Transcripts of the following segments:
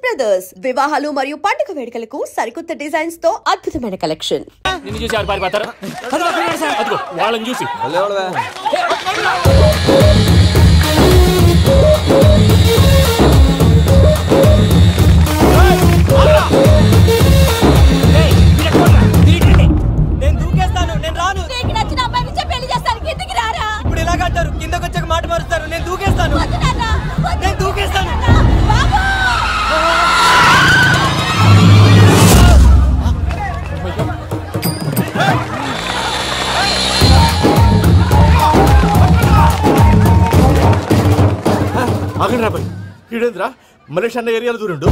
Brothers వివాహాలు మరియు పండుగ వేడుకలకు సరికొత్త డిజైన్స్ తో అద్భుతమైన కలెక్షన్. నిన్ను చూసి ఆరు పారిపోతారా? అదిగో వాళ్ళని చూసి నేను దూకేస్తాను, నేను రాను. నీకు నచ్చిన అమ్మాయి నుంచి పెళ్లి చేస్తాను, కిందకి రారా. ఇప్పుడు ఇలాగంటారు, కిందకి వచ్చాక మాట మారుస్తారు. నేను దూకేస్తాను, నేను దూకేస్తాను. ఆగండి రాబాయ్, ఈడేంద్రా మలేషియా అన్న ఏరియాలో దూరండు.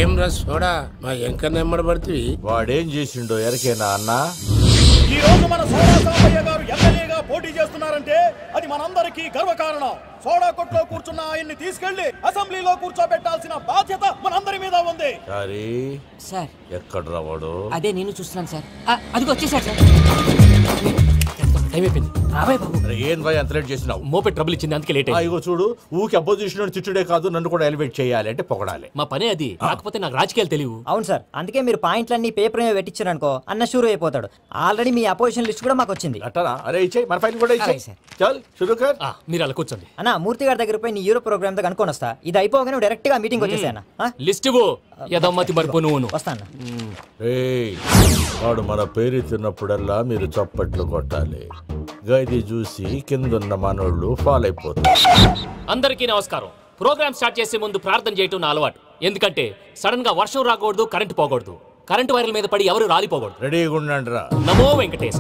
ఏం రసోడా మా ఎంకర్ నెమ్మడబడుతుంది. వాడేం చేసిండో ఎరకేనా అన్న? ఈ రోజు మన సోడా సాంబయ్య గారు ఎమ్మెల్యేగా పోటీ చేస్తున్నారంటే అది మనందరికీ గర్వకారణం. సోడా కొట్లో కూర్చున్న ఆయన్ని తీసుకెళ్లి అసెంబ్లీలో కూర్చోబెట్టాల్సిన బాధ్యత మనందరి మీద ఉంది. సార్ ఎక్కడ రావాడు? అదే నేను చూస్తున్నాను సార్. అదిగో వచ్చేసాడు సార్. టైం అయిపోయింది. రాబాయ్ బాబు. ఏం భయ అంత లేట్ చేసినావు? మోపే ట్రబుల్ ఇచ్చింది, అందుకే లేట్ అయింది. ఇగో చూడు, ఊకి అపోజిషన్ తిట్టుడే కాదు, నన్ను కూడా ఎలివేట్ చేయాలి అంటే పొగడాలి. మా పనే అది. కాకపోతే నాకు రాజకీయాలు తెలియవు. అవును సార్, అందుకే మీరు పాయింట్లన్నీ పేపర్ మీద పెట్టించారు అనుకో, అన్న షూర్ అయిపోతాడు. ఆల్రెడీ మీ అపోజిషన్ లిస్ట్ కూడా మాకు వచ్చింది. అట్టనా? అరే ఇచ్చేయి, మన ఫైల్ కూడా ఇచ్చేయి. చల్ షురూ కర్. మీరు అలా కూర్చోండి. అన్న మూర్తి గారి దగ్గర పోయి నీ యూరో ప్రోగ్రామ్ తో కనుక్కొని వస్తా. ఇది అయిపోగానే డైరెక్ట్ గా మీటింగ్ వచ్చేసాను. లిస్ట్ ఇవ్వు. యదమ్మతి మరిపో నువ్వు. వస్తాను. వాడు మన పేరు తిన్నప్పుడల్లా మీరు చప్పట్లు కొట్టాలి. గది చూసి కిందున్న మనోళ్ళు ఫాలో అయిపోతారు. అందరికీ నమస్కారం. ప్రోగ్రామ్ స్టార్ట్ చేసే ముందు ప్రార్థన చేయటం నా అలవాటు. ఎందుకంటే సడన్ గా వర్షం రాకూడదు, కరెంట్ పోకూడదు, కరెంట్ వైర్ల మీద పడి ఎవరు రాలిపోకూడదు. రెడీగా ఉండండి రా. నమో వెంకటేశ.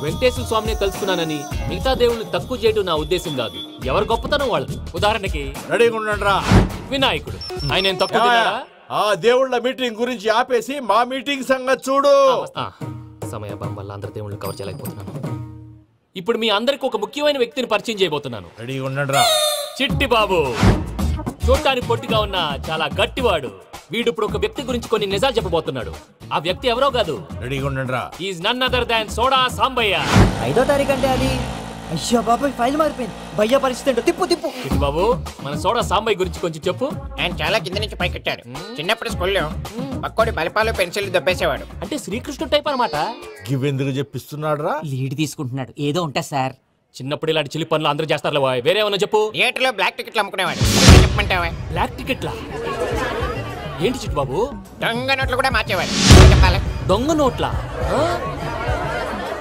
వెంకటేశ్వర స్వామిని కలుసుకున్నానని మిగతా దేవుళ్ళు తక్కువ చేయటం నా ఉద్దేశం కాదు. ఎవరు గొప్పతనం వాళ్ళది. ఉదాహరణకి రెడీగా ఉండండి రా. వినాయకుడు, ఆయన ఏం తక్కువ తిన్నాడా? ఆ దేవుళ్ళ మీటింగ్ గురించి ఆపేసి మా మీటింగ్ సంగతి చూడు. సమయాభావం వల్ల అందరి దేవుళ్ళు కవర్ చేయలేకపోతున్నాను. ఇప్పుడు మీ అందరికి ఒక ముఖ్యమైన వ్యక్తిని పరిచయం చేయబోతున్నాను. రెడీగా ఉండండి రా. చిట్టి బాబు. చూడటానికి పొట్టిగా ఉన్న చాలా గట్టివాడు. వీడు ఇప్పుడు ఒక వ్యక్తి గురించి కొన్ని నిజాలు చెప్పబోతున్నాడు. ఆ వ్యక్తి ఎవరో కాదు. రెడీగా ఉండండి రా. Is none other than soda Sambaiah. 5వ తారీఖు అంటే అది. అయ్యో బాబాయ్, ఫైల్ మారిపోయింది. భయ్య పరిస్థితి తిప్పు తిప్పు. చిట్టి బాబు, మన సోడా సాంబయ్య గురించి కొంచెం చెప్పు. ఆయన చాలా కింద నుంచి పైకెట్టాడు. చిన్నప్పుడు స్కూల్లో పక్కోడి బలిపాలు పెన్సిల్ దబ్బేసేవాడు. అంటే శ్రీకృష్ణుడు టైప్ అనమాట. గివెందుకు చెప్పిస్తున్నాడు రా? లీడ్ తీసుకుంటున్నాడు, ఏదో ఉంటా సార్. చిన్నప్పుడు ఇలాంటి చిలి పనులు అందరూ చేస్తారు. వేరే ఏమన్నా చెప్పు. థియేటర్లో బ్లాక్ టికెట్లు అమ్ముకునేవాడు. చెప్పమంటావా? బ్లాక్ టికెట్లా? ఏంటి చిట్టు బాబు? దొంగ నోట్లు కూడా మార్చేవాడు. చెప్పాలి. దొంగ నోట్లా?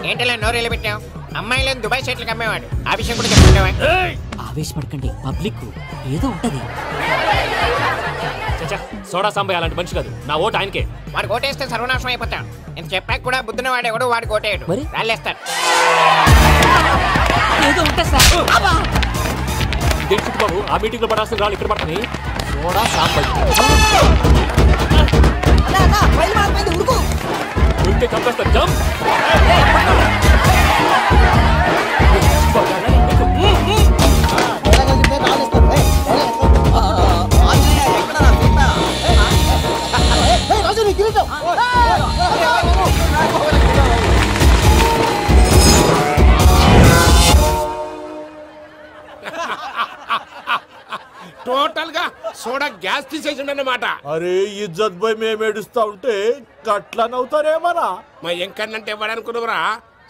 ఏంటలా నోరేళ్ళు పెట్టావు? అమ్మాయిలను దుబాయ్ షర్ట్లకు అమ్మేవాడు. ఆ విషయం కూడా చెప్పుకుంటావా? ఆవేశపడకండి, పబ్లిక్ ఏదో ఉంటది. సోడా సాంబయ్య అలాంటి మనిషి కాదు. నా ఓటు ఆయనకే. వాడు ఓటేస్తే సర్వనాశనం అయిపోతాం. నేను చెప్పాక కూడా బుద్ధిన వాడేవాడు వాడు ఓటేయడు. రాళ్ళేస్తాడు. ఏదో ఉంటా సార్. చిట్టు బాబు, ఆ మీటింగ్ లో పడాల్సిన రాళ్ళు ఇక్కడ పడతాయి. సోడా సాంబయ్య ఉంటే చంపేస్తారు. జంప్. టోటల్ గా సోడా గ్యాస్ తీసేసిండన్నమాట. అరే ఇజ్జత్ పోయి మేము ఏడుస్తా ఉంటే గట్లా నవ్వుతారేమన్నా? మా ఎంకన్నంటే ఎవడనుకున్నావురా?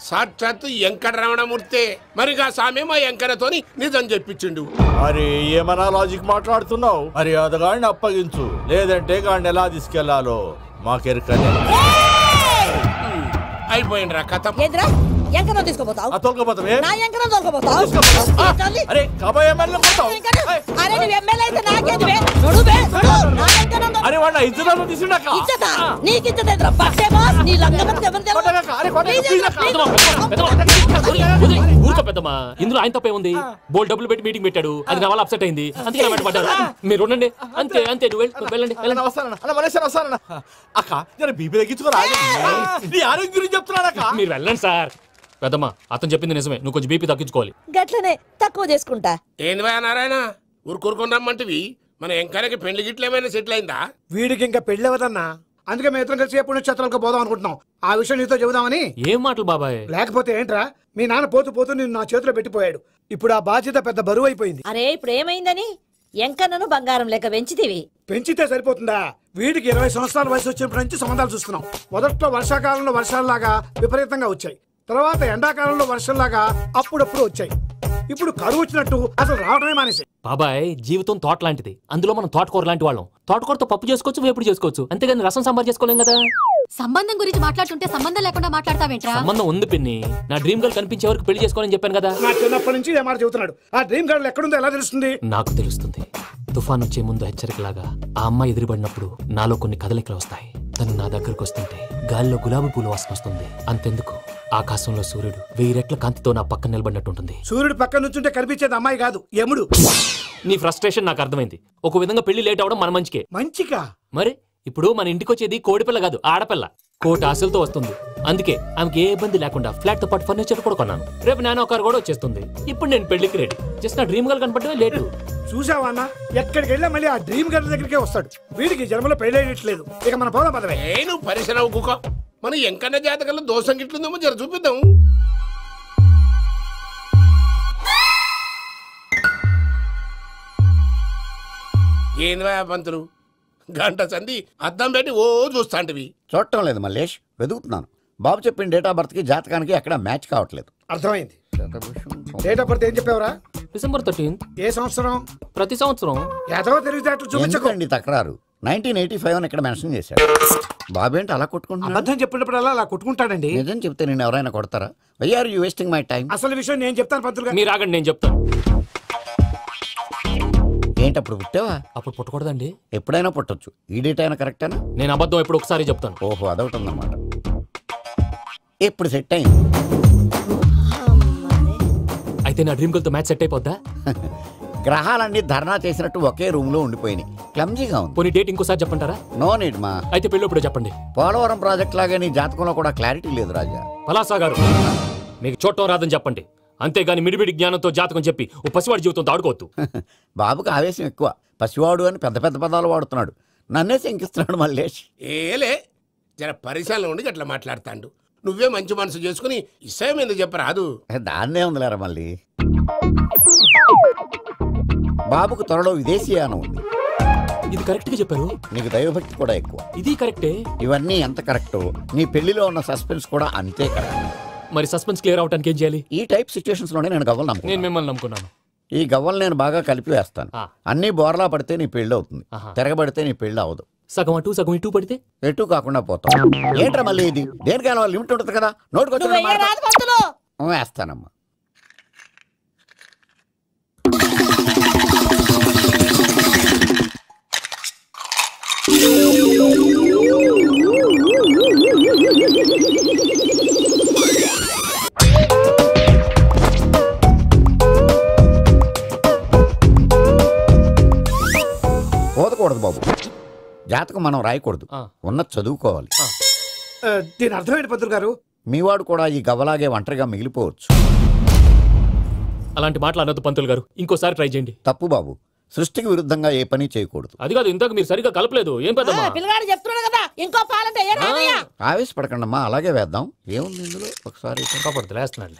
సాక్షాత్తు ఎంకట రమణమూర్తి. మరిగా సామె మా ఎంకన్నతోని నిజం చెప్పించిండు. అరే ఏమన్నా లాజిక్ మాట్లాడుతున్నావు? అరే అదగాడిని అప్పగించు, లేదంటే గాడిని ఎలా తీసుకెళ్లాలో మాకెరకనే. అయిపోయిండ్రా కథ. ఎంకరం తీసుకోపోతావు? తొలకపోతావే? నా ఎంకరం తొలకపోతావు? అరే కబాయ్ ఎమ్మెల్యే కొడతావు? అరే నువ్వు ఎమ్మెల్యే అయితే నాకేంది బే? నడు బే, నడు. నా ఎంకరం తొలకపోతావు? అరే వాడు ఇజ్జత్ తీసిండక. ఇజ్జతా? నీకు ఇజ్జత ఏంట్రా? బక్సే బాస్, నీ లంగమతి ఎవరు తెలుసు? ఊరుకో పెద్దమ్మా. ఇందులో ఆయన తప్పే ఉంది. బోల్ డబ్బులు పెట్టి మీటింగ్ పెట్టాడు. అది నా వల్ల అప్సెట్ అయింది. అందుకే నా వెంట పడ్డారు. మీరు ఉండండి. అంతే అంతే. నువ్వు వెళ్ళండి. అక్క నేను బీపీ తగ్గించుకోరా? నీ ఆరోగ్యం గురించి చెప్తున్నాడక్క. మీరు వెళ్ళండి సార్. పెద్దమ్మా, అతను చెప్పింది నిజమే. నువ్వు కొంచెం బీపీ తగ్గించుకోవాలి. గట్లనే తక్కువ చేసుకుంటా. ఏంది భయ నారాయణ, ఊరుకూరుకొని రమ్మంటివి? మన ఎంకరకి పెళ్లి గిట్ల ఏమైనా సెటిల్ అయిందా? వీడికి ఇంకా పెళ్లి అవ్వదన్నా. అందుకే మేము ఇద్దరం కలిసి పుణ్యక్షేత్రాలకు పోదాం అనుకుంటున్నాం. ఆ విషయం నీతో చెబుదామని. ఏం మాటలు బాబాయ్? లేకపోతే ఏంట్రా, మీ నాన్న పోతూ పోతూ నిన్ను నా చేతిలో పెట్టిపోయాడు. ఇప్పుడు ఆ బాధ్యత పెద్ద బరువు అయిపోయింది. అరే ఇప్పుడు ఏమైందని ఎంకన్నను బంగారం లెక్క పెంచితివి. పెంచితే సరిపోతుందా? వీడికి 20 సంవత్సరాల వయసు వచ్చినప్పటి నుంచి సంబంధాలు చూస్తున్నాం. మొదట్లో వర్షాకాలంలో వర్షాలలాగా విపరీతంగా వచ్చాయి. తర్వాత ఎండాకాలంలో వర్షంలాగా అప్పుడప్పుడు వచ్చాయి. ఇప్పుడు కరువు వచ్చినట్టు అసలు రావడమే మానేసి. బాబాయ్, జీవితం తోట లాంటిది. అందులో మనం తోటకూర లాంటి వాళ్ళం. తోటకూరతో పప్పు చేసుకోవచ్చు, వేపుడు చేసుకోవచ్చు, అంతేగాని రసం సాంబార్ చేసుకోలేం కదా. సంబంధం గురించి మాట్లాడుతుంటే సంబంధం లేకుండా మాట్లాడతావేంట్రా? సంబంధం ఉంది పిన్ని. నా డ్రీమ్ గర్ల్ కనిపించే వరకు పెళ్లి చేసుకోవాలని చెప్పాను కదా. నా చిన్నప్పటి నుంచి ఏ మాట చెబుతున్నాడు. ఆ డ్రీమ్ గర్ల్ ఎక్కడుందో ఎలా తెలుస్తుంది? నాకు తెలుస్తుంది. తుఫాన్ వచ్చే ముందు హెచ్చరికలాగా ఆ అమ్మాయి ఎదురుపడినప్పుడు నాలో కొన్ని కదలికలు వస్తాయి. తను నా దగ్గరకు వస్తుంటే గాలిలో గులాబీ పూలు వాసన వస్తుంది. అంతెందుకు, ఆకాశంలో సూర్యుడు 1000 రెట్ల కాంతితో నా పక్కన నిలబడినట్టుంటుంది. సూర్యుడు పక్కన నుంచుంటే కనిపించేది అమ్మాయి కాదు, యముడు. నీ ఫ్రస్ట్రేషన్ నాకు అర్థమైంది. ఒక విధంగా పెళ్లి లేట్ అవడం మన మంచికే. మంచిగా? మరి ఇప్పుడు మన ఇంటికి వచ్చేది కోడిపిల్ల కాదు, ఆడపిల్ల. కోటి ఆశలతో వస్తుంది. అందుకే ఆమెకి ఏ ఇబ్బంది లేకుండా ఫ్లాట్ తో పాటు ఫర్నిచర్ కూడా కొన్నాను. రేపు నానో కారు కూడా వచ్చేస్తుంది. ఇప్పుడు నేను పెళ్లికి రెడీ. జస్ట్ నా డ్రీమ్ గర్ల్ కనపడమే లేటు. చూసావా అన్న, ఎక్కడికి వెళ్ళా మళ్ళీ ఆ డ్రీమ్ గర్ల్ దగ్గరికే వస్తాడు. వీడికి జన్మలో పెళ్ళేయట్లేదు. ఇక మన పోదాం పదవే. నేను పరిశ్రమ కుక మన ఎంకన్న జాతకంలో దోషం గిట్లుందేమో జర చూపిద్దాం. ఏంది పంతులు, గంట సంధి అద్దం పెట్టి ఓ చూస్తాంటివి. చూడటం లేదు మల్లేష్, వెతుకుతున్నాను. బాబు చెప్పిన డేట్ ఆఫ్ బర్త్ కి జాతకానికి ఎక్కడ మ్యాచ్ కావట్లేదు. అర్థమైంది. డేట్ ఆఫ్ బర్త్ ఏం చెప్పావురా? December 13th. ఏ సంవత్సరం? ప్రతి సంవత్సరం. ఎదవ తెలివితేటలు చూపించకండి. తక్రారు 1985 అని ఇక్కడ మెన్షన్ చేశాడు. బాబేంటి అలా కొట్టుకుంటున్నాడు? అబద్ధం చెప్పినప్పుడు అలా కొట్టుకుంటాడండి. నిజం చెప్తే నేను ఎవరైనా కొడతారా? Why are you wasting my time? అసలు విషయం నేను చెప్తాను పంతులు గారు. మీరు ఆగండి, నేను చెప్తాను. ఏంటి అప్పుడు పుట్టావా? అప్పుడు పుట్టకూడదండి. ఎప్పుడైనా పుట్టొచ్చు. ఈ డేట్ అయినా కరెక్టేనా? నేను అబద్ధం ఎప్పుడు ఒకసారి చెప్తాను. ఓహో, అదొకటి ఉందన్నమాట. ఇప్పుడు సెట్ అయింది. అయితే నా డ్రీమ్ గర్ల్ తో మ్యాచ్ సెట్ అయిపోద్దా? గ్రహాలన్నీ ధర్నా చేసినట్టు ఒకే రూమ్ లో ఉండిపోయినాయి. క్లమ్జీగా ఉంది. పోనీ డేట్ ఇంకోసారి చెప్పంటారా? నో నీడ్ మా. అయితే పెళ్ళప్పుడు చెప్పండి. పోలవరం ప్రాజెక్ట్ లాగా నీ జాతకంలో కూడా క్లారిటీ లేదు రాజా. పలాసా గారు, మీకు చూడటం రాదని చెప్పండి. అంతేగాని మిడిమిడి జ్ఞానంతో జాతకం చెప్పి ఓ పసివాడి జీవితంతో ఆడుకోవద్దు. బాబుకి ఆవేశం ఎక్కువ. పసివాడు అని పెద్ద పెద్ద పదాలు వాడుతున్నాడు. నన్నే శంకిస్తున్నాడు మల్లేష్. ఏలే, జర పరిశ్రమలో ఉండి అట్లా మాట్లాడతాండు. నువ్వే మంచి మనసు చేసుకుని ఇష్టం ఎందుకు చెప్పరాదు? దాన్నే ఉందిలేరా మళ్ళీ. బాబుకు త్వరలో విదేశీయానం ఉంది. ఇది కరెక్ట్ గా చెప్పారు. నీకు దైవభక్తి కూడా ఎక్కువ. ఇది కరెక్టే. ఇవన్నీ ఎంత కరెక్టో నీ పెళ్లిలో ఉన్న సస్పెన్స్ కూడా అంతే కరెక్ట్. మరి సస్పెన్స్ క్లియర్ అవడానికి ఏం చేయాలి? ఈ టైప్ సిచ్యువేషన్స్ లోనే నేను గవ్వలు నమ్ముకున్నాను. నేను మిమ్మల్ని నమ్ముకున్నాను. ఈ గవ్వలు నేను బాగా కలిపి వేస్తాను. అన్ని బోర్లా పడితే నీ పెళ్లి అవుతుంది, తిరగబడితే నీ పెళ్లి అవదు. సగం అటు సగం ఇటు పడితే ఎటు కాకుండా పోతాం. ఏంట్రా మళ్ళీ ఇది? దేనికైనా లిమిట్ ఉంటుంది కదా. నోటుకొచ్చి వేస్తానమ్మా. పోదకూడదు బాబు. జాతకం మనం రాయకూడదు, ఉన్నది చదువుకోవాలి. దీని అర్థమైంది పంతులు గారు. మీవాడు కూడా ఈ గవ్వలాగే ఒంటరిగా మిగిలిపోవచ్చు. అలాంటి మాటలు అనొద్దు పంతులు గారు. ఇంకోసారి ట్రై చేయండి. తప్పు బాబు. సృష్టికి విరుద్ధంగా ఏ పని చేయకూడదు. అది కాదు, ఇంతకు మీరు సరిగ్గా కలపలేదు. ఏం పెద్దమ్మా? పిల్లగాడు చెప్తున్నాడు కదా, ఇంకో పాలంటే ఆవేశపడకండమ్మా, అలాగే వేద్దాం. ఏముంది ఇందులో? ఒకసారి పడుతుంది వేస్తున్నాడు.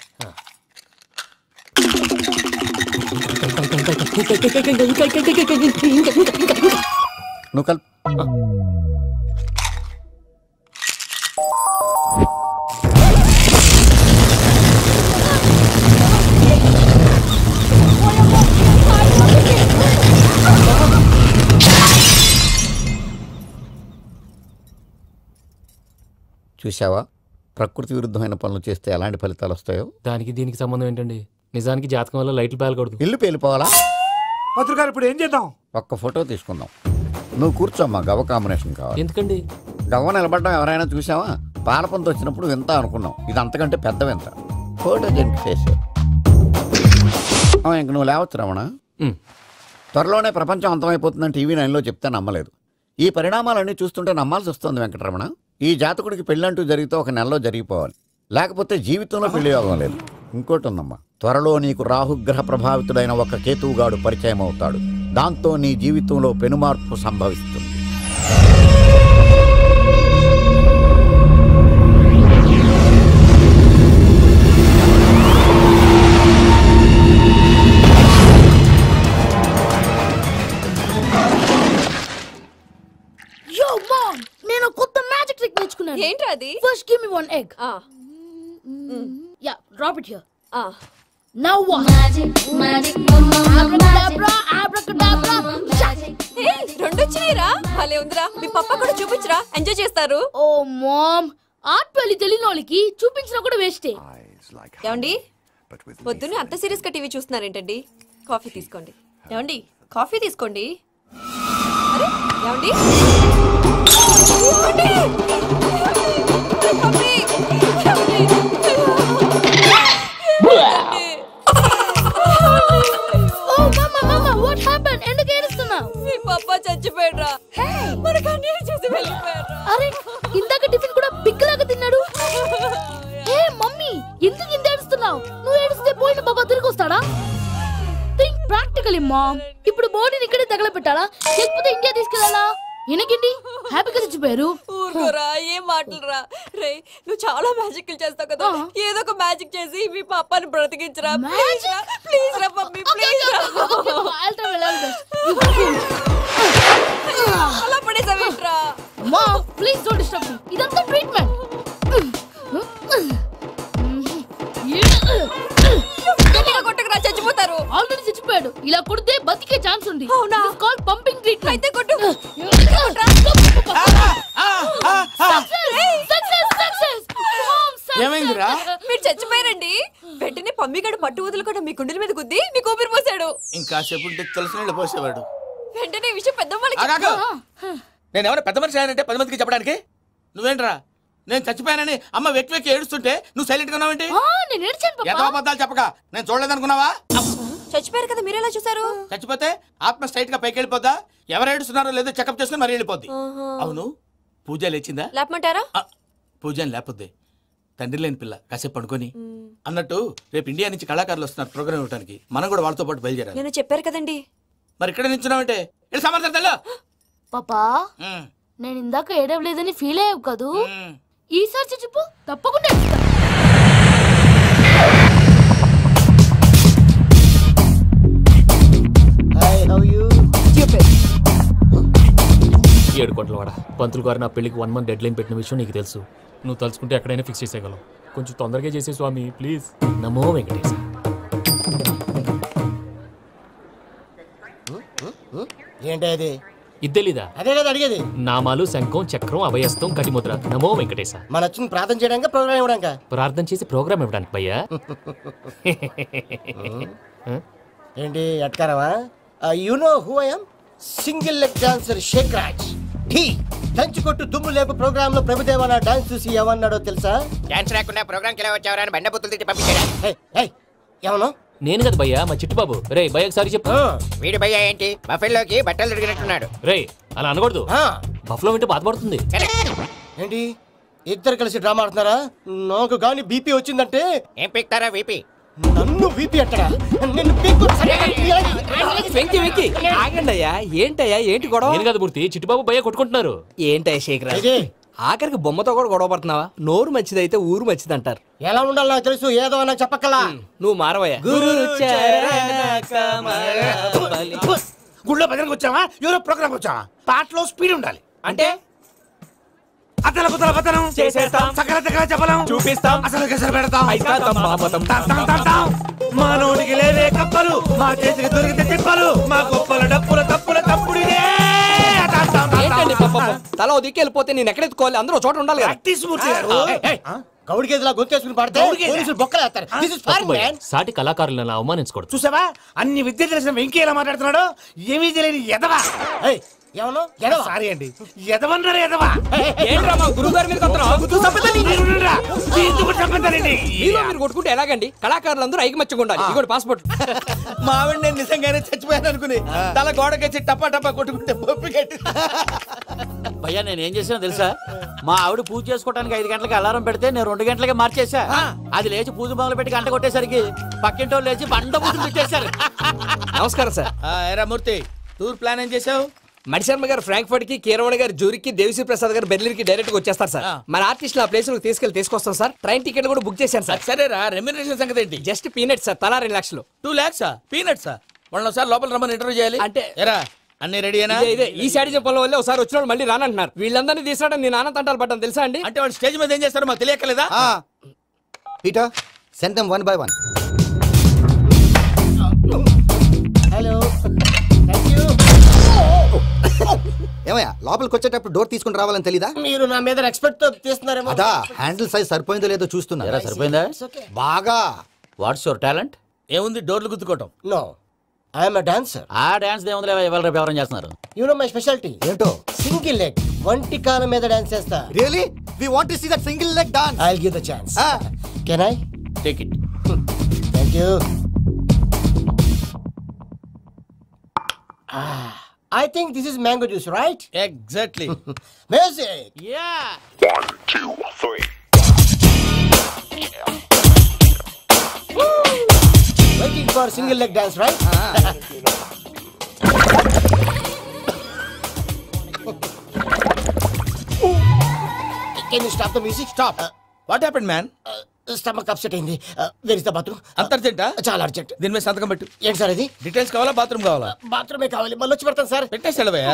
నువ్వు కల్ చూసావా, ప్రకృతి విరుద్ధమైన పనులు చేస్తే ఎలాంటి ఫలితాలు వస్తాయో. దానికి దీనికి సంబంధం ఏంటండి? నిజానికి జాతకం వల్ల లైట్లు పేలకూడదు. ఇల్లు పేలిపోవాలా? పంతులు గారు ఇప్పుడు ఏం చేద్దాం? ఒక్క ఫోటో తీసుకుందాం. నువ్వు కూర్చోమ్మా, గవ్వ కాంబినేషన్ కావాలి. ఎందుకండి? గవ్వ నిలబడడం ఎవరైనా చూసావా? పాలపంత వచ్చినప్పుడు వింత అనుకున్నాం, ఇది అంతకంటే పెద్ద వింత. Photo gent face. ఇంక నువ్వు లేవచ్చు రమణ. త్వరలోనే ప్రపంచం అంతమైపోతుందని టీవీ 9లో చెప్తే నమ్మలేదు. ఈ పరిణామాలన్నీ చూస్తుంటే నమ్మాల్సి వస్తుంది వెంకటరమణ. ఈ జాతకుడికి పెళ్ళంటూ జరిగితే ఒక నెలలో జరిగిపోవాలి, లేకపోతే జీవితంలో పెళ్లి యోగం లేదు. ఇంకోటి ఉందమ్మా, త్వరలో నీకు రాహుగ్రహ ప్రభావితుడైన ఒక కేతువుగాడు పరిచయం అవుతాడు. దాంతో నీ జీవితంలో పెనుమార్పు సంభవిస్తుంది. ఏంటది? First give me one egg. Yeah, drop it here. Now what? Abracadabra, abracadabra. రెండు వచ్చినాయిరా. భలే ఉందిరా. మీ పప్ప కూడా చూపించరా, ఎంజాయ్ చేస్తారు. ఓ మామ్, ఆర్ట్ పెళ్లి తెలియని వాళ్ళకి చూపించినా కూడా వేస్టే. ఏమండి, పొద్దున్నే అంత సీరియస్ గా టీవీ చూస్తున్నారేంటండి? కాఫీ తీసుకోండి. ఏమండి, కాఫీ తీసుకోండి. అరే ఏమండి, What happened? ఎందుకు ఏడుస్తున్నావు? మీ పప్ప చచ్చిపోయాడురా. మనకు అన్యాయం చేసి వెళ్ళిపోయాడురా. అరే ఇందాక టిఫిన్ కూడా పిక్కలాగా తిన్నాడు. ఏ మమ్మీ, ఎందుకు ఇంత ఏడుస్తున్నావు? నువ్వు ఏడిస్తే పోయిన బాబా తిరిగి వస్తాడా? Think practically mom. ఇప్పుడు బాడీని ఇక్కడే తగలబెట్టాలా, లేకపోతే ఇండియా తీసుకెళ్ళాలా? ఎనకండి హ్యాపీగా చచ్చిపోయారు. ఊరుకోరా, ఏం మాటలురా. రే, నువ్వు చాలా మ్యాజిక్ చేస్తావు కదా, ఏదో ఒక మ్యాజిక్ చేసి మీ పాపాని బ్రతికించరా. ప్లీజ్ రా మమ్మీ, ప్లీజ్ రా. అలా పడేసావేంట్రా? Mom please don't disturb me. ఇదంతా ట్రీట్మెంట్. కొట్టకురా, చచ్చిపోతారు. ఆల్రెడీ చచ్చిపోయాడు. ఇలా కొడితే బతికే ఛాన్స్ ఉంది. అవునా? Call pumping treatment. అయితే కొట్టు. ఏమైందిరా? మీరు చచ్చిపోయారండి. వెంటనే పమ్మిగాడు పట్టు వదులుకుండా మీ గుండెల మీద గుద్ది మీకు ఊపిరి పోసాడు. ఇంకా సేపు తులసి నీళ్ళు పోసేవాడు. వెంటనే ఈ విషయం పెద్ద నేను ఎవరైనా పెద్ద మనిషి అంటే 10 మందికి చెప్పడానికి? నువ్వేంట్రా నేను చచ్చిపోయానని అమ్మ వెక్కి వెక్కి ఏడుస్తుంటే నువ్వు సైలెంట్ గా ఉన్నావేంటి? ఎంత అబద్ధాలు చెప్పక నేను చూడలేదనుకున్నావా? చచ్చిపోయారు కదా, మీరెలా చూసారు? చచ్చిపోతే ఆత్మ స్ట్రైట్ గా పైకి వెళ్ళిపోద్దా? ఎవరు ఏడుస్తున్నారో లేదో చెకప్ చేసుకుని మరీ వెళ్ళిపోద్ది. అవును, పూజ లేచిందా? లేపమంటారా? పూజ లేకపోద్ది. తండ్రి లేని పిల్ల కాసేపు పడుకొని. అన్నట్టు రేపు ఇండియా నుంచి కళాకారులు వస్తున్నారు ప్రోగ్రామ్ ఇవ్వడానికి. మనం కూడా వాళ్ళతో పాటు బయలుదేరాలి. నేను చెప్పారు కదండి. మరి ఇక్కడ నిల్చున్నావంటే పాపా, నేను ఇందాక ఏడవలేదని ఫీల్ అయ్యావు కదూ? ఈసారి చచ్చిపో, తప్పకుండా ఇస్తా. 7 కోట్ల వాడ పంతులు గారు నా పెళ్లికి 1 మంత్ డెడ్ లైన్ పెట్టిన విషయం నీకు తెలుసు. నువ్వు తలుచుకుంటే ఎక్కడైనా ఫిక్స్ చేసేయగలవు. కొంచెం తొందరగా చేసే స్వామి ప్లీజ్. నమో వెంకటేశ. ఏంటి అది? ఇద్దెలీదా? అదే కదా అడిగేది. నామాలు, శంఖం, చక్రం, అభయస్తం, కటిముద్ర. నమో వెంకటేశ. మన వచ్చిన ప్రార్థన చేయడానికి ప్రోగ్రామ్ ఇవ్వడానికి. ప్రార్థన చేసి ప్రోగ్రామ్ ఇవ్వడానికి భయ్యా. ఏంటి ఎట్కారవా? You know who I am? Single leg dancer Shake Raj. టీ దంచి కొట్టు దుమ్ము లేపు ప్రోగ్రామ్ లో ప్రభుదేవ నా డాన్స్ చూసి ఏమన్నాడో తెలుసా? డాన్స్ రాకుండా ప్రోగ్రామ్ కి ఎలా వచ్చావరా అని బండ బుద్ధులు తిట్టి పంపించాడా? ఏమన్నా? నేను కదా భయ్యా, మా చిట్టుబాబు. రే భయ్యకి సారీ చెప్పు. వీడి భయ్యా ఏంటి బఫెల్లోకి బట్టలు తిరిగినట్టున్నాడు. రే అలా అనకూడదు. బఫ్లో వింటే బాధపడుతుంది. ఏంటి ఇద్దరు కలిసి డ్రామా ఆడుతున్నారా? నాకు గాని బీపీ వచ్చిందంటే ఏం పీక్తారా వీపీ? నన్ను బీపీ అట్టడా? ఆగండి అయ్యా. ఏంటయ్యా, ఏంటి గొడవ? నేను కదా మూర్తి, చిట్టుబాబు భయ్య కొట్టుకుంటున్నారు. ఏంటయ్యా శేఖర్, ఆఖరికి బొమ్మతో కూడా గొడవ పడుతున్నావా? నోరు మంచిదైతే ఊరు మంచిది అంటారు. ఎలా ఉండాలి నాకు తెలుసు, ఏదో నాకు చెప్పక్కలా. నువ్వు మారవయ్యా. గుళ్ళో భజనకు వచ్చావా, ఎవరో ప్రోగ్రామ్ వచ్చావా? పాటలో స్పీడ్ ఉండాలి. అంటే అతల కుతల పతనం చేసేస్తాం, సకల దగ్గర చెప్పలం చూపిస్తాం, అసలు గసలు పెడతాం. అయితాం. మా నోటికి లేవే కప్పలు, మా చేతికి దొరికితే తిప్పలు, మా గొప్పల డప్పుల తప్పుల తప్పుడిదే. తల దిక్కి వెళ్ళిపోతే నేను ఎక్కడెత్తుకోవాలి? అందరూ చోట ఉండాలి కదా. గౌడికి ఎదులా గొంతేసుకుని పడితే పోలీసులు బొక్కలేస్తారు. This is foreign, man. సాటి కళాకారులను అవమానించకూడదు. చూసావా అన్ని విద్య తెలిసిన వెంకీ ఎలా మాట్లాడుతున్నాడు? ఏమీ తెలియని ఎదవా. సారీ అండి, ఎదవన్నారు ఎదవా. గురుగారి మీద మీరు కొట్టుకుంటే ఎలాగండి? కళాకారులందరూ ఐకమత్యంగా ఉండాలి. ఇదిగోటి పాస్పోర్ట్. మా ఆవిడ నేను నిజంగానే చచ్చిపోయాను అనుకుని తల గోడకొచ్చి టప్పా టప్పా కొట్టుకుంటే పప్పి కట్టి. భయ్యా నేనేం చేసినా తెలుసా? మా ఆవిడ పూజ చేసుకోవడానికి 5 గంటలకి అలారం పెడితే నేను 2 గంటలకే మార్చేసా. అది లేచి పూజ మొదలు పెట్టి గంట కొట్టేసరికి పక్కింటో లేచి బండ పూజలు పెట్టేశారు. నమస్కారం సార్. మూర్తి, టూర్ ప్లాన్ ఏం చేసావు? మణిశర్మ గారు ఫ్రాంక్ఫర్ట్ కి, కీరవాణి గారు జూరికి, దేవిశ్రీ ప్రసాద్ గారు బెర్లిన్ కి డైరెక్ట్ గా వచ్చేస్తారు సార్. మన ఆర్టిస్ట్ ఆ ప్లేస్ తీసుకొస్తాం సార్. ట్రైన్ టికెట్ కూడా బుక్ చేశాను సార్. సరేరా, రెమ్యూనరేషన్ సంగతి ఏంటి? జస్ట్ పీనట్స్ సార్, తలా 2 లక్షలు. 2 lakhs? పీనట్సా? వాళ్ళని ఒకసారి లోపల రమ్మని ఇంటర్వ్యూ చేయాలి. అంటే ఎరా అన్ని రెడీ అయినా? ఇదే ఈ సైడ్ చెప్పడం వల్ల ఒకసారి వచ్చిన మళ్ళీ రానంటున్నారు. వీళ్ళందరినీ తీసుకురావడం నేను నాన్న తంటాలు పడ్డాను తెలుసా అండి? అంటే వాడు స్టేజ్ మీద ఏం చేస్తారో మాకు తెలియక్కలేదా? Peter send them 1 by 1. Hello thank you. ఏమయ్యా లోపలికి వచ్చేటప్పుడు డోర్ తీసుకుని రావాలని తెలీదా? మీరు నా మీద ఎక్స్పెక్ట్ తో తీస్తున్నారేమో. అదా హ్యాండిల్ సైజ్ సరిపోయిందో లేదో చూస్తున్నా. సరిపోయిందా? బాగా. What's your talent? ఏముంది డోర్లు గుద్దుకోవటం. No I'm dancer. ఆ డాన్స్ ఏముంది ఎవరు రేపు ఎవరైనా చేస్తున్నారు? యు నో మై స్పెషాలిటీ ఏంటో? సింగిల్ లెగ్ వంటి కాలం మీద డాన్స్ చేస్తా. Really we want to see that single leg dance. I will give the chance. Can I take it? Thank you. I think this is mango juice, right? Exactly. Music. Yeah. 1, 2, 3. Waiting for single leg dance, right? Can you stop the music? Stop. What happened, man? Stomach upset అయింది. Where is the bathroom? అంత అర్జెంటా? చాలా urgent. దీని మీద సంతకం పెట్టు. ఏంటి sir ఇది? Details కావాలా బాత్రూమ్ కావాలా? బాత్రూమే కావాలి. మళ్ళీ వచ్చి పెడతాను sir. పెట్టేసాడవయ్యా.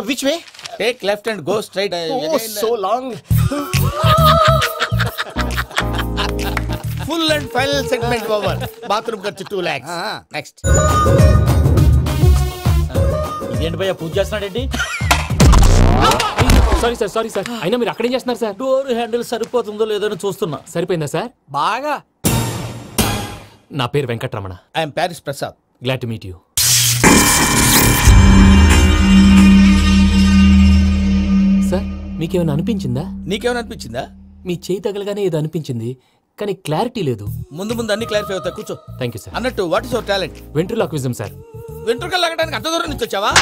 Which way? Take left and go straight. Oh, so long. Full and final segment over. Bathroom ఖర్చు 2 lakhs. Next. ఇదేంటి భయ్యా పూజ చేస్తున్నాడేంటి? సారీ సార్ అయినా మీరు అక్కడేం చేస్తున్నారు సార్? డోర్ హ్యాండిల్ సరిపోతుందో లేదో చూస్తున్నా. సరిపోయిందా సార్? బాగా. నా పేరు Venkataramana. I'm Paris Prasad. Glad to meet you. Sir మీకేమైనా అనిపించిందా? నీకేమైనా అనిపించిందా? మీ చేయి తగలగానే ఏదో అనిపించింది కానీ క్లారిటీ లేదు. ముందు అన్ని క్లారిఫై అవుతాయి. కూర్చో. Thank you sir. అన్నట్టు what is your talent? Ventriloquism sir. వెంట్రుకలు లాగడానికి అంత దూరం నుంచి వచ్చావా?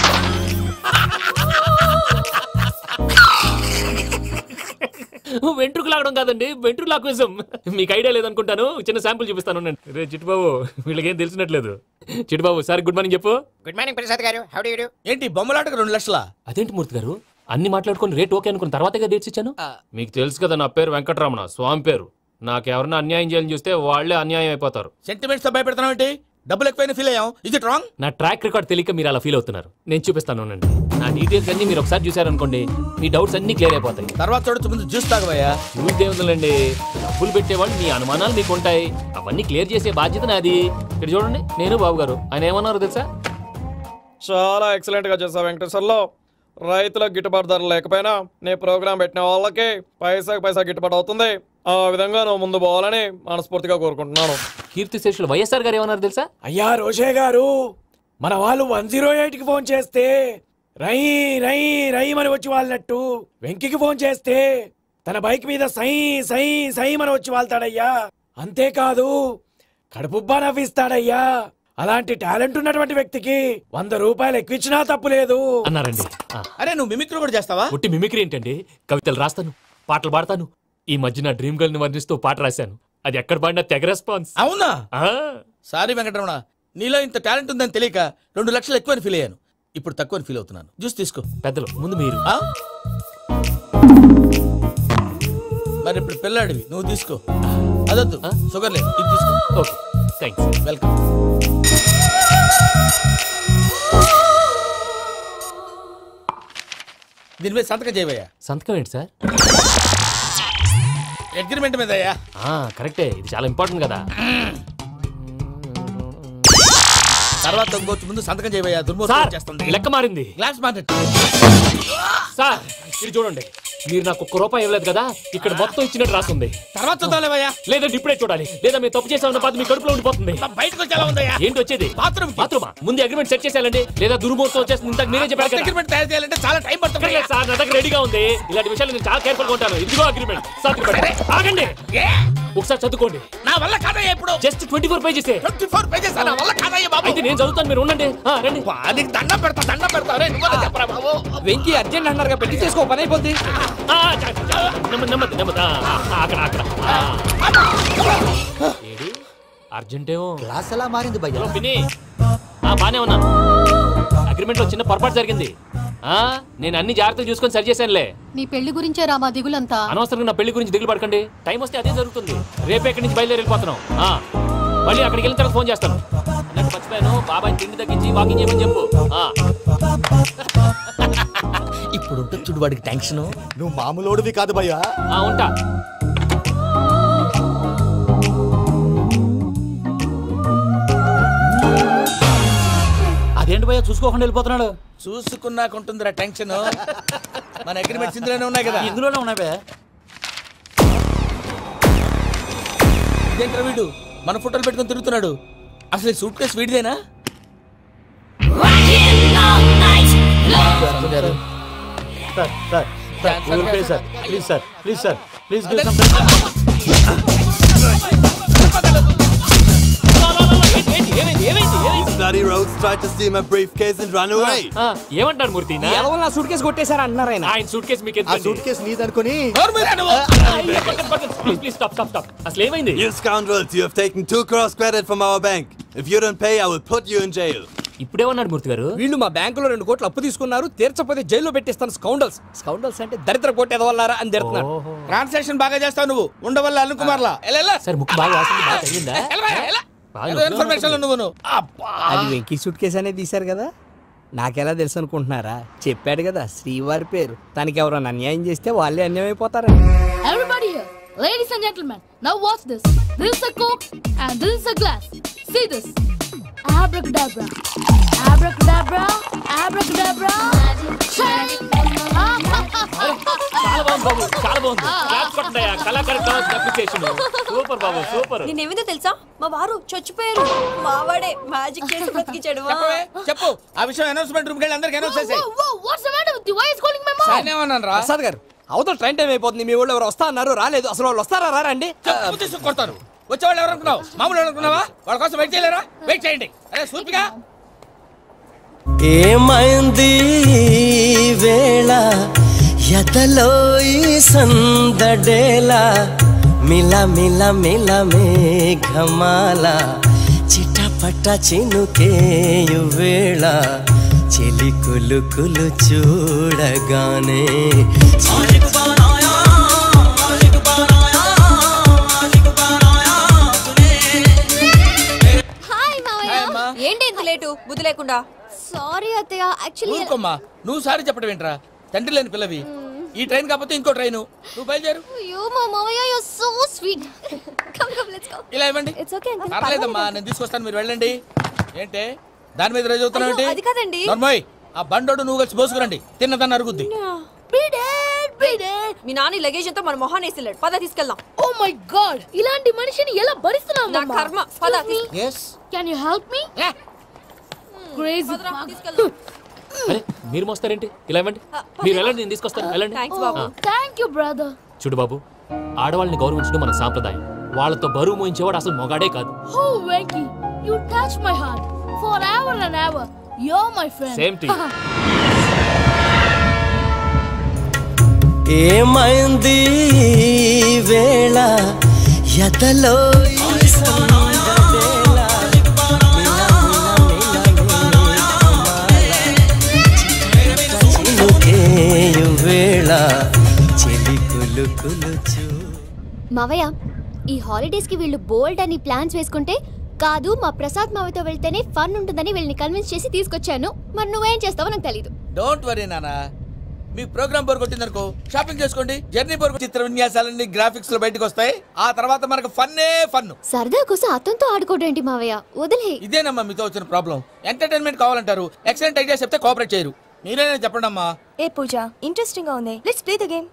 వెంట్రుకు లాగడం కాదండి, వెంట్రులాక్విజం. మీకు ఐడియా లేదనుకుంటాను. చిన్న శాంపుల్ చూపిస్తాను. రే చిట్టుబాబు వీళ్ళకేం తెలిసినట్లేదు. చిట్టుబాబు సార్ గుడ్ మార్నింగ్ చెప్పు. Good morning Prasad garu. How do you do? ఏంటి బొమ్మలాటకు 2 లక్షలా? అదేంటి మూర్తి గారు అన్ని మాట్లాడుకుని రేట్ ఓకే అనుకున్న తర్వాతగా డేట్స్ ఇచ్చాను. మీకు తెలుసు కదా నా పేరు వెంకటరమణ, స్వామి పేరు. నాకెవరన్నా అన్యాయం చేయాలని చూస్తే వాళ్లే అన్యాయం అయిపోతారు. సెంటిమెంట్స్ తో భయపెడతావు ఏంటి? డబ్బులు ఎక్కువైనా ఫీల్ అయ్యాం. Is it wrong? నా ట్రాక్ రికార్డ్ తెలియక మీరు అలా ఫీల్ అవుతున్నారు. నేను చూపిస్తాను అండి. నా డీటెయిల్స్ అన్ని మీరు ఒకసారి చూసారనుకోండి మీ డౌట్స్ అన్ని క్లియర్ అయిపోతాయి. తర్వాత చూడొచ్చు, ముందు జ్యూస్ తాగవయ్యా. చూస్తే ఉందండి, డబ్బులు పెట్టేవాళ్ళు మీ అనుమానాలు మీకు ఉంటాయి. అవన్నీ క్లియర్ చేసే బాధ్యత నాది. ఇక్కడ చూడండి నేను బాబు గారు. ఆయన ఏమన్నారు తెలుసా? చాలా ఎక్సలెంట్ గా చేసావు వెంకటేశ్వర్లో. రైతులకు గిట్టుబాటు ధర లేకపోయినా నీ ప్రోగ్రాం పెట్టిన వాళ్ళకి పైసాకి పైసా గిట్టుబాటు అవుతుంది. ఆ విధంగా నువ్వు ముందు పోవాలని మనస్ఫూర్తిగా కోరుకుంటున్నాను. కీర్తిశేషులు వైఎస్ఆర్ గారు ఏమన్నారు తెలుసా? అయ్యా రోషే గారు, మన వాళ్ళు 108కి ఫోన్ చేస్తే రై రై రై అని వచ్చి వాళ్ళనట్టు, వెంకికి ఫోన్ చేస్తే తన బైక్ మీద సై సై సై అని వచ్చి వాళ్తాడయ్యా. అంతేకాదు కడుపుబ్బా నవ్విస్తాడయ్యా. అలాంటి టాలెంట్ ఉన్నటువంటి వ్యక్తికి 100 రూపాయలు ఎక్కువచ్చినా తప్పు లేదు అన్నారండి. అరే నువ్వు మిమిక్రీ కూడా చేస్తావా? ఒట్టి మిమిక్రీ ఏంటండి, కవితలు రాస్తాను, పాటలు పాడతాను. ఈ మధ్య నా డ్రీమ్ గర్ల్ ని వర్ణిస్తూ పాట రాశాను. అది ఎక్కడ పాడినా తెగ రెస్పాన్స్. అవునా? సారీ వెంకటరమణ, నీలో ఇంత టాలెంట్ ఉందని తెలియక 2 లక్షలు ఎక్కువని ఫీల్ అయ్యాను. ఇప్పుడు తక్కువని ఫీల్ అవుతున్నాను. జ్యూస్ తీసుకో. పెద్దలు ముందు మీరు. మరి ఇప్పుడు పిల్లాడివి, నువ్వు తీసుకో. అదొద్దు, షుగర్ లేదు, ఇది తీసుకో. Okay thanks. వెల్కమ్. దీని మీద సంతకం చేయవయ్యా. సంతకం ఏంటి సార్? అగ్రిమెంట్ మీద అయ్యా. కరెక్టే, ఇది చాలా ఇంపార్టెంట్ కదా. తర్వాత ఇంకొచ్చి ముందు సంతకం చేయవయ్యా. దుర్మోహం చేస్తుంది. లెక్క మారింది. గ్లాస్ మార్కెట్ సార్ ఇది చూడండి, మీరు నాకు 1 రూపాయి ఇవ్వలేదు కదా, ఇక్కడ మొత్తం ఇచ్చినట్టు రాస్తుంది. తర్వాత చూద్దాంలేవయ్యా. లేదంటే ఇప్పుడే చూడాలి, లేదా మీరు తప్పు చేసామన్న బాధ మీ కడుపులో ఉండిపోతుంది. బయటకు వచ్చేలా ఉందయ్యా. ఏంటి వచ్చేది? బాత్రూమా? ముందు అగ్రిమెంట్ సెట్ చేసేయాలండి, లేదా దుర్మూర్తం వచ్చేస్తుంది. ఇంతకు మీరే చెప్పారు కదా. అగ్రిమెంట్ తయారు చేయాలంటే చాలా టైం పడుతుంది సార్. నా దగ్గర రెడీగా ఉంది. ఇలాంటి విషయాలు నేను చాలా కేర్ఫుల్ గా ఉంటాను. ఇదిగో అగ్రిమెంట్. ఆగండి, ఒకసారి చదువుకోండి. నా వల్ల కాదయ్యా. ఇప్పుడు జస్ట్ 24 పేజెస్. 24 పేజెస్ నా వల్ల కాదయ్యా బాబు. అయితే నేను చదువుతాను, మీరు ఉండండి. రండి. అది దండం పెడతా. రే నువ్వు చెప్పరా బాబు. వెంకీ అర్జెంట్ అన్నారు, పెట్టి చేసుకో, పని అయిపోద్ది. అర్జెంటేమో క్లాస్ ఎలా మారింది భయ్యా? బానే ఉన్నాను. అగ్రిమెంట్ లో చిన్న పొరపాటు జరిగింది. నేను అన్ని జాగ్రత్తలు చూసుకొని సరి చేశానులే. నీ పెళ్లి గురించే రామా దిగులంతా. అనవసరంగా నా పెళ్లి గురించి దిగులు పడకండి. టైం వస్తే అదే జరుగుతుంది. రేపే ఇక్కడి నుంచి బయలుదేరి వెళ్ళిపోతున్నాం. మళ్ళీ అక్కడికి వెళ్ళిన తర్వాత ఫోన్ చేస్తాను. నాకు మర్చిపోయాను, బాబాయ్ తిండి తగ్గించి వాకింగ్ చేయమని చెప్పు. ఇప్పుడు ఉంటుంది చూడు వాడికి టెన్షన్. నువ్వు మామూలోడివి కాదు భయ్యా. ఉంటా. అదేంటి భయ్యా చూసుకోకుండా వెళ్ళిపోతున్నాడు? చూసుకున్నాకుంటుందిరా టెన్షన్. మన అగ్రిమెంట్స్ ఇందులోనే ఉన్నాయి కదా. ఇందులోనే ఉన్నాయి భయ్యా. ఇదేంట్రా వీడు మన ఫోటోలు పెట్టుకొని తిరుగుతున్నాడు? అసలు సూట్ కేసు వీడిదేనా? ఏమంటారు మూర్తి? నా సూట్ కేసు కొట్టేశారు అంటున్నారు ఆయన. ఆయన సూట్ కేసు మీకు సూట్ కేసు నీదనుకుని ప్లీజ్ స్టాప్ స్టాప్ స్టాప్. అసలు ఏమైంది? You scoundrels, you have taken 2 crores credit from our bank. If you don't pay, I will put you in jail. ఇప్పుడేమన్నాడు మూర్తి గారు? వీళ్ళు మా బ్యాంకులో 2 కోట్లు అప్పు తీసుకున్నారు, తీర్చకపోతే జైల్లో పెట్టిస్తాను. స్కౌండల్స్. స్కౌండల్స్ అంటే దరిద్ర కోట ఎదవల్లారా అని తిడుతున్నాడు. ట్రాన్సాక్షన్ బాగా చేస్తావు నువ్వు, ఉండవల్ల అల్లు కుమార్లా. సార్ ముక్కు బాగా వాసింది, బాగా తగిలిందా? ఇన్ఫర్మేషన్ నువ్వు. అది వెంకీ సూట్ కేసు అనేది తీశారు కదా, నాకెలా తెలుసు అనుకుంటున్నారా? చెప్పాడు కదా శ్రీవారి పేరు. తనకి ఎవరైనా అన్యాయం చేస్తే వాళ్ళే అన్యాయం అయిపోతారు. Everybody here, ladies and gentlemen, now watch this. This is a Coke and this is a glass. See this. Abracadabra, abracadabra, abracadabra. చాలా బాగుంది బాబు, చాలా బాగుంది. క్లాప్స్ కొట్టండి. కళాకారు అప్రిసియేషన్. సూపర్ బాబు, సూపర్. నేనేమిందో తెలుసా, మా వారు చచ్చిపోయారు. మావాడే మ్యాజిక్ చేసి బ్రతికించాడు. చెప్పు ఆ విషయం. అనౌన్స్మెంట్ రూమ్ కి అందరికి అనౌన్స్ చేసేయ్. What's the matter with you? Why is calling my mom? సాయనేమన్నారా? Prasad గారు, అవతల ట్రైన్ టైం అయిపోతుంది. మీ వాళ్ళు ఎవరు వస్తా అన్నారు, రాలేదు. అసలు వాళ్ళు వస్తారా రారా అండి? కొడతారు. వచ్చేవాళ్ళు ఎవరు అనుకున్నావు? మామూలు అనుకున్నావా? వాళ్ళ కోసం వెయిట్ చేయలేరా? వెయిట్ చేయండి. అరే సూపిగా ఏమైంది వేళ ఎదలో ఈ సందడేలా మిల మిల మిల మేఘమాల చిటపట చినుకేయు వేళ చెలి కులు కులు చూడగానే ఏంటి ఇంత లేటు? బుద్ధి లేకుండా. సారీ అత్తయ్య, యాక్చువల్లీ ఊరుకోమ్మా. నువ్వు సారీ చెప్పడం ఏంట్రా? తండ్రి లేని పిల్లవి. ఈ ట్రైన్ కాకపోతే ఇంకో ట్రైన్. నువ్వు బయలుదేరు. అయ్యో మా మామయ్య, you are so sweet. Come come let's go. ఇలా ఇవ్వండి. ఇట్స్ ఓకే అండి. పర్లేదమ్మా, నేను తీసుకొస్తాను, మీరు వెళ్ళండి. ఏంటే దాని మీద రోజు అవుతున్నావు ఏంటి? అది కాదండి. నర్మయ్, ఆ బండోడు నువ్వు కలిసి పోసుకురండి. తిన్నదాన్ని అరుగుద్ది. మీ నాని లగేజ్ అంతా మన మొహాన్ని వేసిల్లాడు. పద తీసుకెళ్దాం. ఓ మై గాడ్, ఇలాంటి మనిషిని ఎలా భరిస్తున్నావు? నా కర్మ. పద. yes can you help me? Crazy. అరే మీరు మోస్తారేంటి? ఇలా ఇవ్వండి. మీరు వెళ్ళండి, నేను తీసుకొస్తాను. వెళ్ళండి. Thank you brother. చూడు బాబు, ఆడవాళ్ళని గౌరవించడం మన సాంప్రదాయం. వాళ్ళతో బరువు మోయించేవాడు అసలు మొగాడే కాదు. Oh Venky, you touch my heart for ever and ever. You are my friend. Same to you. ఏమైంది వేళ ఎదలో ఈ సందడేలా చినుకేయు వేళ చెలి కులు కులు చూ. మావయ్య, ఈ హాలిడేస్ కి వీళ్ళు బోల్డ్ అని ప్లాన్స్ వేసుకుంటే కాదు మా ప్రసాద్ మావయ్యతో వెళ్తేనే ఫన్ ఉంటుందని వీళ్ళని కన్విన్స్ చేసి తీసుకొచ్చాను. మరి నువ్వేం చేస్తావో నాకు తెలీదు. డోంట్ వరీ నానా. మీ ప్రోగ్రామ్ బోర్ కొట్టిందనుకో షాపింగ్ చేసుకోండి. జర్నీ బోర్ చిత్ర విన్యాసాలన్నీ గ్రాఫిక్స్ లో బయటకు వస్తాయి. ఆ తర్వాత మనకు ఫన్నే ఫన్. సరదా కోసం అతనితో ఆడుకోవడం ఏంటి మావయ్య? వదిలే. ఇదేనమ్మా మీతో వచ్చిన ప్రాబ్లం. ఎంటర్టైన్మెంట్ కావాలంటారు, ఎక్సలెంట్ ఐడియా చెప్తే కోఆపరేట్ చేయరు. మీరేనా చెప్పండి అమ్మా. ఏ పూజ, ఇంట్రెస్టింగ్ గా ఉంది. Let's play the game.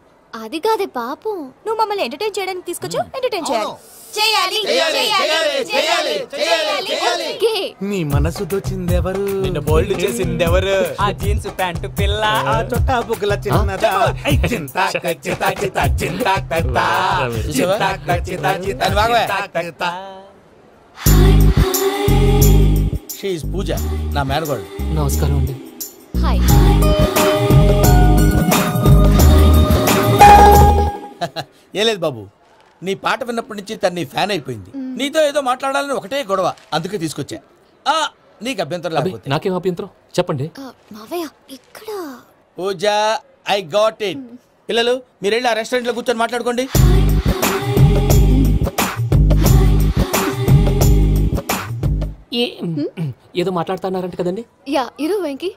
అది కాదే పాపం, నువ్వు మమ్మల్ని ఎంటర్టైన్ చేయడానికి తీసుకొచ్చు. ఎంటర్టైన్ చేయాలి. నీ మనసు దోచిందెవరు? నిన్ను బోల్డ్ చేసిందెవరు? ఆ జీన్స్ ప్యాంటు పిల్ల, ఆ చొట్టా బుగ్గల చిన్నదా. చింతాక్ చితాక్ చితాక్ చింతాక్ తత్తా. చింతాక్ చితాక్ చితాక్ తత్తా. షీ ఇస్ పూజ, నా మేనగోడు. నమస్కారం అండి. హాయ్. ఏ లేదు బాబు, నీ పాట విన్నప్పటి నుంచి తను నీ ఫ్యాన్ అయిపోయింది. నీతో ఏదో మాట్లాడాలని ఒకటే గొడవ, అందుకే తీసుకొచ్చా. నీకు అభ్యంతరం లేకపోతే. నాకేం అభ్యంతరం చెప్పండి. మావయ్య ఇక్కడ. పూజ, ఐ గాట్ ఇట్. పిల్లలు మీరు వెళ్ళి ఆ రెస్టారెంట్ లో కూర్చొని మాట్లాడుకోండి. ఏదో మాట్లాడుతున్నారంట కదండి. Yeah you know Venky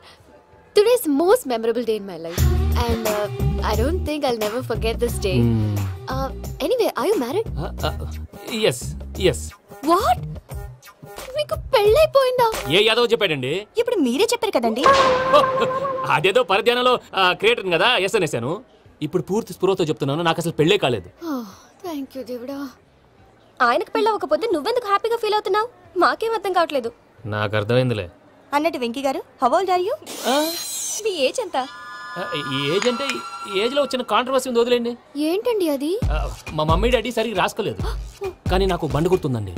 today's most memorable day in my life and I don't think I'll never forget this day. Anyway, are you married? yes. What? మీకు పెళ్ళైపోయిందా? ఏ యాదవ్ చెప్పాడండి? ఇప్పుడు మీరే చెప్పారు కదండి. అదేదో పరధ్యానంలో క్రియేటర్ కదా ఎస్ అనేసాను. ఇప్పుడు పూర్తి స్పృహతో చెప్తున్నాను, నాకు అసలు పెళ్ళే కాలేదు. థ్యాంక్ యూ దేవుడా. ఆయనకు పెళ్ళవకపోతే నువ్వెందుకు హ్యాపీగా ఫీల్ అవుతున్నావు? మాకేం అర్థం కావట్లేదు. నాకు అర్థమైందిలే. అన్నట్టు Venky garu, how old are you? మీ ఏజ్ ఎంత? ఏజ్ అంటే ఏజ్ లో వచ్చిన కాంట్రవర్సీ ఉంది, వదిలేండి. ఏంటండి అది? మా మమ్మీ డాడీ సరిగ్గా రాసుకోలేదు, కానీ నాకు బండి గుర్తుందండి.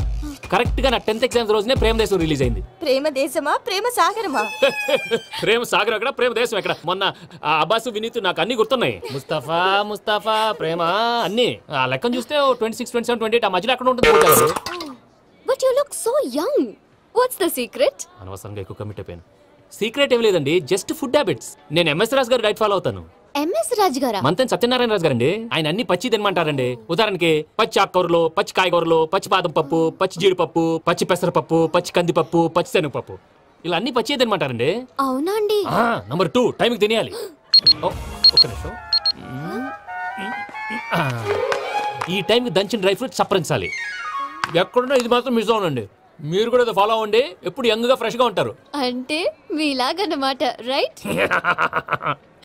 కరెక్ట్ గా నా 10th ఎగ్జామ్స్ రోజునే ప్రేమ దేశం రిలీజ్ అయింది. ప్రేమ దేశమా ప్రేమ సాగరమా? ప్రేమ సాగరం ఎక్కడ, ప్రేమ దేశం ఎక్కడ? మొన్న అబ్బాసు వినీత్ నాకు అన్ని గుర్తున్నాయి. ముస్తఫా ప్రేమ అన్ని ఆ లెక్కను చూస్తే 26, 27, 28 ఆ మధ్యలో ఎక్కడ ఉంటుంది. But you look so young. What's the secret? అనవసరంగా ఎక్కువ కమిట్ అయిపోయాను. సీక్రెట్ ఏం లేదండి, జస్ట్ ఫుడ్ హ్యాబిట్స్. నేను ఎంఎస్ రాజు గారు డైట్ ఫాలో అవుతాను. ఎంఎస్ రాజు గారా? మంతెన్ సత్యనారాయణ రాజు గారండి. ఆయన అన్ని పచ్చి తినమంటారండి. ఉదాహరణకి పచ్చి ఆకుకూరలు, పచ్చి కాయగూరలు, పచ్చి బాదం పప్పు, పచ్చి జీడిపప్పు, పచ్చి పెసరపప్పు, పచ్చి కందిపప్పు, పచ్చి శనగపప్పు, ఇలా అన్ని పచ్చి తినమంటారండి. అవునా అండి? నంబర్ 2 టైంకి తినేయాలి. ఒక్క నిమిషం. ఈ టైంకి దంచిన డ్రై ఫ్రూట్స్ సప్పరించాలి. ఎక్కడున్నా ఇది మాత్రం మిస్ అవునండి. మీరు కూడా ఇది ఫాలో అవ్వండి, ఎప్పుడు యంగ్ గా ఫ్రెష్ గా ఉంటారు. అంటే మీలాగన్నమాట, రైట్?